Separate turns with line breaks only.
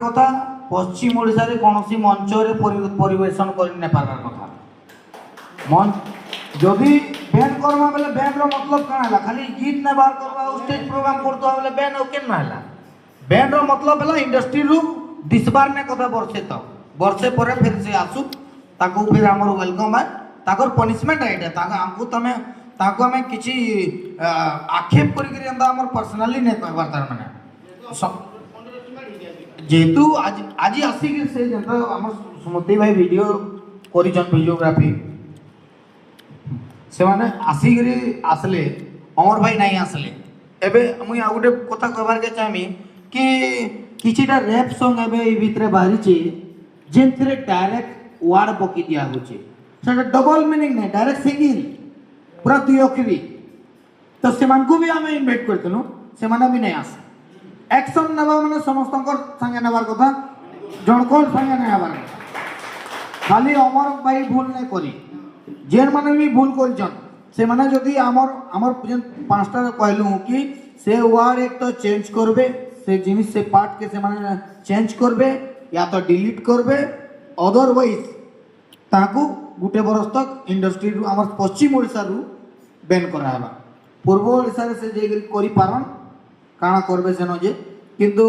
কথা পশ্চিম ওড়িশার কোনসি মঞ্চরে পরিবেশন করে না পারার কথা মন যদি ব্যান্ড করবা বেলে ব্যান্ডর মতলব কাଣା ହେଲା খালি গীত না বার করবা স্টেজ প্রোগ্রাম করতে হবে ব্যান্ড ও কেন না ହେଲା ব্যান্ডর মতলব ହେଲା ইন্ডাস্ট্রি রু দিশবার নে কথা বর্ষে পরে ফির সে আসু তাকু ফির আমার ওয়েলকম है তাকর পনিশমেন্ট এটা তাকে আমকু তুমি তাকু আমি কিছু আক্ষেপ করি করি আমরা আমার পার্সোনালি নে কইবার তার মানে যেহেতু আজি আসিকি সে যেটা আমার সুমতি ভাই ভিডিও করিছন ভিডিওগ্রাফি সেমানে আসিকি আসলে অমর ভাই নাই আসলে এবে মুই আর গোটে কথা কইবার কে চাইমি কি কিছিটা র‍্যাপ সং এবে এই ভিতরে বাহিরিছে যেনথিরে ডাইরেক্ট ওয়ার্ড পকি দিয়া হচ্ছে সেটা ডবল মিনিং নাই ডাইরেক্ট সিঙ্গিল পুরা দুই অক্ষরি তো সেমানকু भी আমি ইনভাইট করতেনু সেমানে भी নাই আসে অ্যাকশন নেবা মানে সমস্তঙ্কর সঙ্গে নেবার কথা জনকর সঙ্গে নেবার কথা খালি অমর ভাই ভুল নাই করি যেন মানে আমি ভুল করিছন সে মানে যদি আমার পাঁচটা কইলু কি সে ওয়ার্ড এক তো চেঞ্জ করবে সে জিনিস সে পার্ট কে সে মানে চেঞ্জ করবে या तो डिलीट करबे अदरवाइज ताकू गुटे बरस तक इंडस्ट्री रु आमर पश्चिम ओडिसा रु बैन कराबा पूर्व ओडिसा रे से जे करी पारन काना करबे सेनो जे किंतु